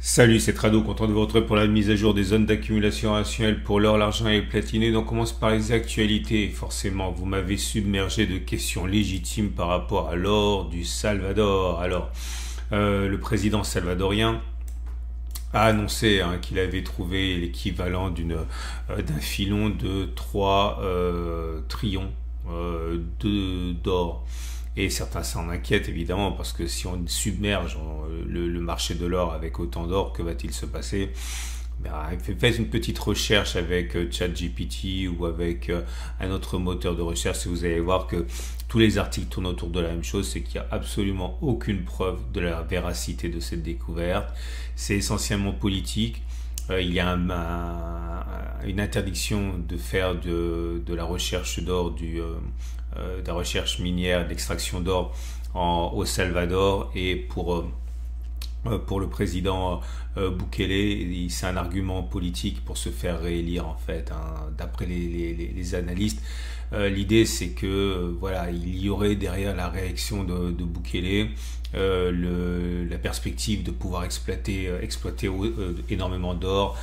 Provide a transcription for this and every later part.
Salut, c'est Trado, content de vous retrouver pour la mise à jour des zones d'accumulation rationnelle pour l'or, l'argent et le platine. Donc on commence par les actualités. Forcément, vous m'avez submergé de questions légitimes par rapport à l'or du Salvador. Alors, le président salvadorien a annoncé qu'il avait trouvé l'équivalent d'un filon de 3 trillions d'or. Et certains s'en inquiètent évidemment parce que si on submerge le marché de l'or avec autant d'or, que va-t-il se passer? Faites une petite recherche avec ChatGPT ou avec un autre moteur de recherche et vous allez voir que tous les articles tournent autour de la même chose, c'est qu'il n'y a absolument aucune preuve de la véracité de cette découverte. C'est essentiellement politique. Il y a une interdiction de faire de la recherche d'or, de la recherche minière, d'extraction d'or au Salvador, et pour le président Bukele, c'est un argument politique pour se faire réélire en fait, d'après les analystes. L'idée c'est que voilà, il y aurait derrière la réaction de Bukele la perspective de pouvoir exploiter énormément d'or,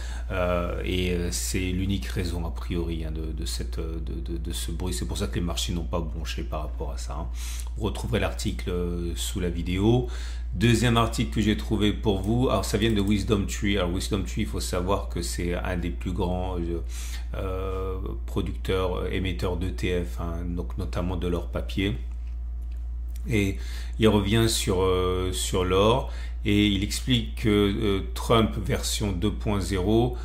et c'est l'unique raison a priori de ce bruit. C'est pour ça que les marchés n'ont pas bronché par rapport à ça. Vous retrouverez l'article sous la vidéo. Deuxième article que j'ai trouvé pour vous, alors ça vient de Wisdom Tree. Alors Wisdom Tree, il faut savoir que c'est un des plus grands producteurs, émetteurs d'ETF, donc notamment de l'or papier. Et il revient sur l'or et il explique que Trump version 2.0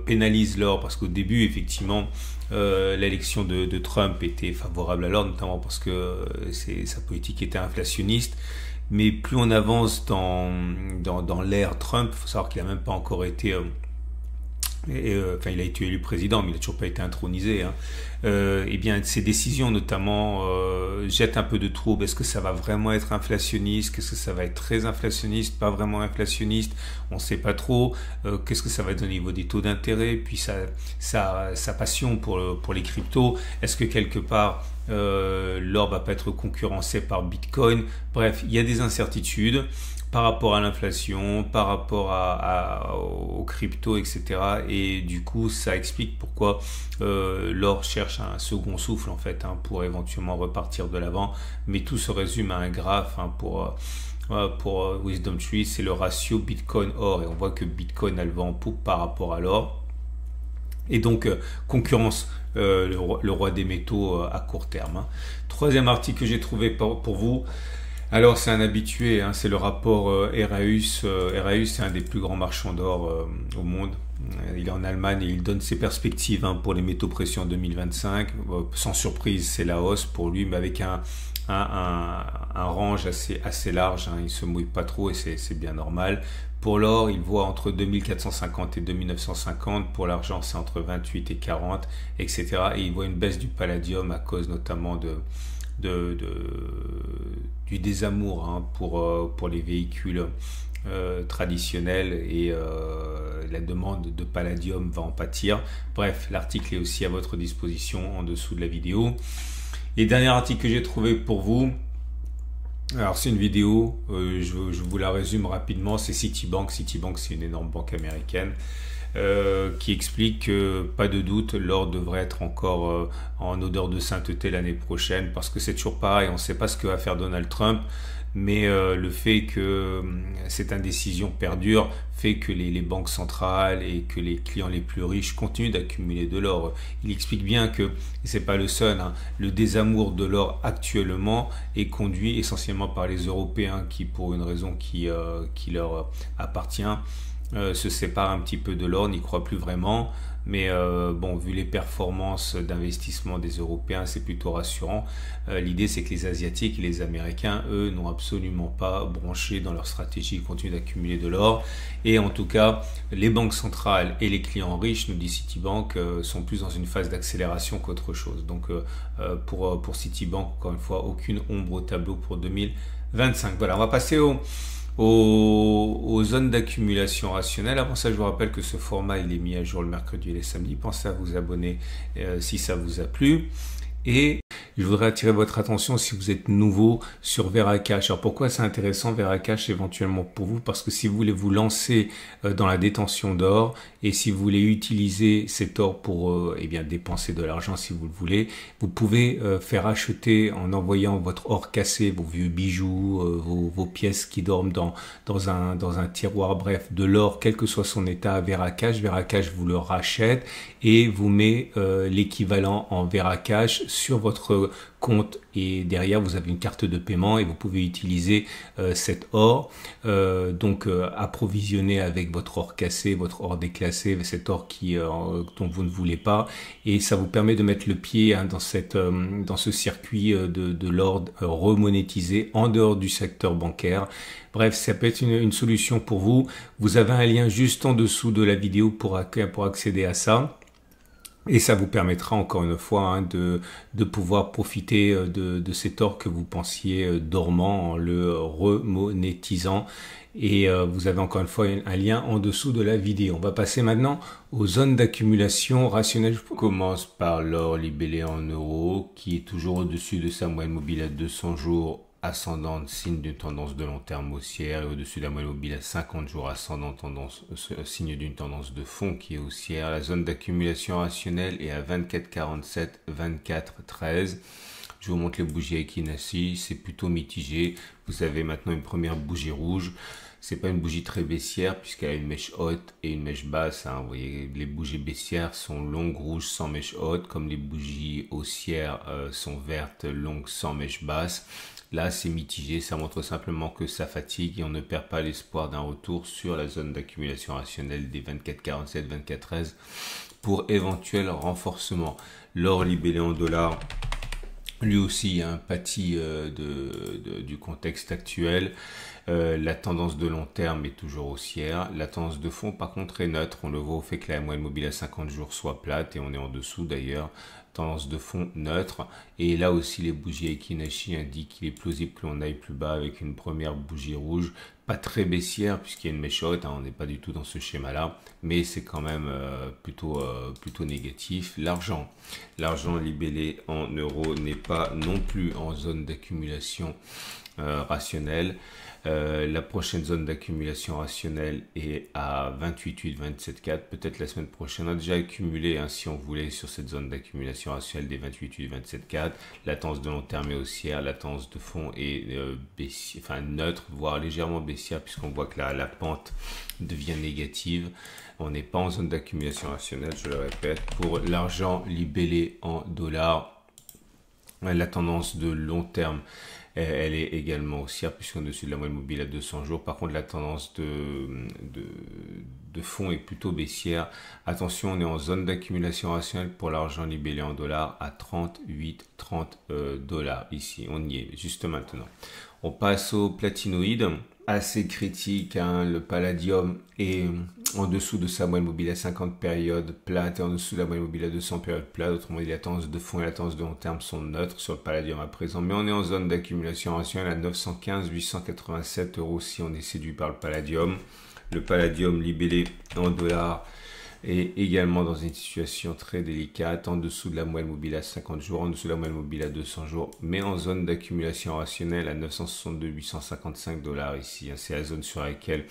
pénalise l'or parce qu'au début effectivement l'élection de Trump était favorable à l'or, notamment parce que sa politique était inflationniste. Mais plus on avance dans l'ère Trump, il faut savoir qu'il n'a même pas encore été il a été élu président, mais il n'a toujours pas été intronisé. Eh bien, ses décisions, notamment, jettent un peu de trouble. Est-ce que ça va vraiment être inflationniste? Qu'est-ce que ça va être très inflationniste? Pas vraiment inflationniste? On ne sait pas trop. Qu'est-ce que ça va être au niveau des taux d'intérêt? Puis sa passion pour les cryptos. Est-ce que quelque part l'or va pas être concurrencé par Bitcoin? Bref, il y a des incertitudes par rapport à l'inflation, par rapport aux cryptos, etc. Et du coup, ça explique pourquoi l'or cherche un second souffle en fait, pour éventuellement repartir de l'avant. Mais tout se résume à un graphe pour Wisdom Tree, c'est le ratio Bitcoin-or. Et on voit que Bitcoin a le vent en poupe par rapport à l'or. Et donc, concurrence le roi des métaux à court terme. Troisième article que j'ai trouvé pour vous. Alors c'est un habitué, c'est le rapport Eraeus. Eraeus, c'est un des plus grands marchands d'or au monde. Il est en Allemagne et il donne ses perspectives pour les métaux précieux en 2025. Sans surprise, c'est la hausse pour lui, mais avec un range assez large. Il se mouille pas trop et c'est bien normal. Pour l'or, il voit entre 2450 et 2950. Pour l'argent, c'est entre 28 et 40, etc. Et il voit une baisse du palladium à cause notamment du désamour pour les véhicules traditionnels, et la demande de palladium va en pâtir. Bref, l'article est aussi à votre disposition en dessous de la vidéo. Et dernier article que j'ai trouvé pour vous, alors c'est une vidéo, je vous la résume rapidement, c'est Citibank. Citibank, c'est une énorme banque américaine qui explique que, pas de doute, l'or devrait être encore en odeur de sainteté l'année prochaine, parce que c'est toujours pareil, on ne sait pas ce que va faire Donald Trump, mais le fait que cette indécision perdure fait que les banques centrales et que les clients les plus riches continuent d'accumuler de l'or. Il explique bien que c'est pas le seul, le désamour de l'or actuellement est conduit essentiellement par les Européens qui, pour une raison qui leur appartient, se séparent un petit peu de l'or, n'y croient plus vraiment. Mais vu les performances d'investissement des Européens, c'est plutôt rassurant. L'idée, c'est que les Asiatiques et les Américains, eux, n'ont absolument pas bronché dans leur stratégie, ils continuent d'accumuler de l'or. Et en tout cas, les banques centrales et les clients riches, nous dit Citibank, sont plus dans une phase d'accélération qu'autre chose. Donc pour Citibank, encore une fois, aucune ombre au tableau pour 2025. Voilà, on va passer aux zones d'accumulation rationnelle. Avant ça, je vous rappelle que ce format il est mis à jour le mercredi et les samedis. Pensez à vous abonner si ça vous a plu. Et je voudrais attirer votre attention si vous êtes nouveau sur Veracash. Alors pourquoi c'est intéressant Veracash éventuellement pour vous? Parce que si vous voulez vous lancer dans la détention d'or et si vous voulez utiliser cet or pour eh bien dépenser de l'argent si vous le voulez, vous pouvez faire acheter en envoyant votre or cassé, vos vieux bijoux, vos pièces qui dorment dans un tiroir, bref, de l'or, quel que soit son état, à Veracash. Veracash vous le rachète et vous met l'équivalent en Veracash sur votre compte et derrière vous avez une carte de paiement et vous pouvez utiliser cet or, approvisionner avec votre or cassé, votre or déclassé, cet or dont vous ne voulez pas, et ça vous permet de mettre le pied dans ce circuit de l'or remonétisé en dehors du secteur bancaire. Bref, ça peut être une solution pour vous. Vous avez un lien juste en dessous de la vidéo pour accéder à ça. Et ça vous permettra encore une fois de pouvoir profiter de cet or que vous pensiez dormant en le remonétisant. Et vous avez encore une fois un lien en dessous de la vidéo. On va passer maintenant aux zones d'accumulation rationnelle. Je commence par l'or libellé en euros qui est toujours au-dessus de sa moyenne mobile à 200 jours ascendante, signe d'une tendance de long terme haussière, et au-dessus de la moyenne mobile à 50 jours ascendante, signe d'une tendance de fond qui est haussière. La zone d'accumulation rationnelle est à 24,47, 24,13. Je vous montre les bougies Equinacci, c'est plutôt mitigé. Vous avez maintenant une première bougie rouge. C'est pas une bougie très baissière puisqu'elle a une mèche haute et une mèche basse. Vous voyez, les bougies baissières sont longues rouges sans mèche haute, comme les bougies haussières sont vertes longues sans mèche basse. Là, c'est mitigé, ça montre simplement que ça fatigue et on ne perd pas l'espoir d'un retour sur la zone d'accumulation rationnelle des 24,47, 24,13 pour éventuel renforcement. L'or libellé en dollars, lui aussi pâtit du contexte actuel. La tendance de long terme est toujours haussière. La tendance de fond, par contre, est neutre. On le voit au fait que la moyenne mobile à 50 jours soit plate et on est en dessous d'ailleurs. Tendance de fond neutre. Et là aussi, les bougies Equinacci indiquent qu'il est plausible que l'on aille plus bas avec une première bougie rouge. Pas très baissière puisqu'il y a une mèche haute, on n'est pas du tout dans ce schéma-là, mais c'est quand même plutôt négatif. L'argent libellé en euros n'est pas non plus en zone d'accumulation rationnelle. La prochaine zone d'accumulation rationnelle est à 28,8, 27,4. Peut-être la semaine prochaine. On a déjà accumulé, si on voulait, sur cette zone d'accumulation rationnelle des 28,8, 27,4. La tendance de long terme est haussière. La tendance de fond est neutre, voire légèrement baissière, puisqu'on voit que la pente devient négative. On n'est pas en zone d'accumulation rationnelle, je le répète. Pour l'argent libellé en dollars, la tendance de long terme, elle est également haussière puisqu'on est au-dessus de la moyenne mobile à 200 jours. Par contre, la tendance de fond est plutôt baissière. Attention, on est en zone d'accumulation rationnelle pour l'argent libellé en dollars à 30 dollars. Ici, on y est juste maintenant. On passe au platinoïde. Assez critique, le palladium est en dessous de sa moyenne mobile à 50 périodes plate et en dessous de la moyenne mobile à 200 périodes plate. Autrement dit, la tendance de fond et la tendance de long terme sont neutres sur le palladium à présent, mais on est en zone d'accumulation rationnelle à 915, 887 euros si on est séduit par le palladium. Le palladium libellé en dollars est également dans une situation très délicate, en dessous de la moyenne mobile à 50 jours, en dessous de la moyenne mobile à 200 jours, mais en zone d'accumulation rationnelle à 962, 855 dollars ici. C'est la zone sur laquelle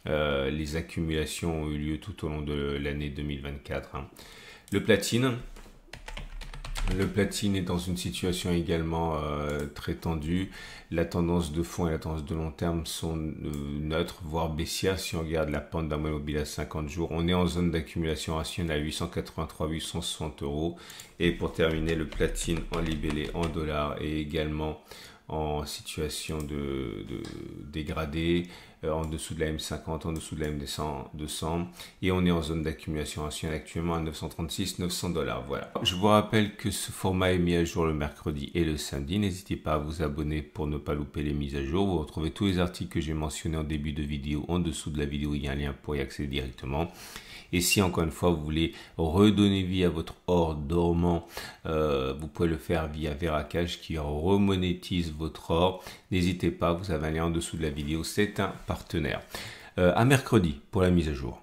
les accumulations ont eu lieu tout au long de l'année 2024. Le platine est dans une situation également très tendue. La tendance de fond et la tendance de long terme sont neutres, voire baissières. Si on regarde la pente d'un moyenne mobile à 50 jours, on est en zone d'accumulation rationnelle à 883, 860 euros. Et pour terminer, le platine en libellé en dollars est également en situation de dégradé, en dessous de la M50, en dessous de la M200, et on est en zone d'accumulation rationnelle actuellement à 936, 900 dollars. Voilà. Je vous rappelle que ce format est mis à jour le mercredi et le samedi. N'hésitez pas à vous abonner pour ne pas louper les mises à jour. Vous retrouvez tous les articles que j'ai mentionnés en début de vidéo. En dessous de la vidéo, il y a un lien pour y accéder directement. Et si encore une fois vous voulez redonner vie à votre or dormant, vous pouvez le faire via Veracash qui remonétise votre or. N'hésitez pas, vous avez un lien en dessous de la vidéo, c'est un partenaire. À mercredi pour la mise à jour.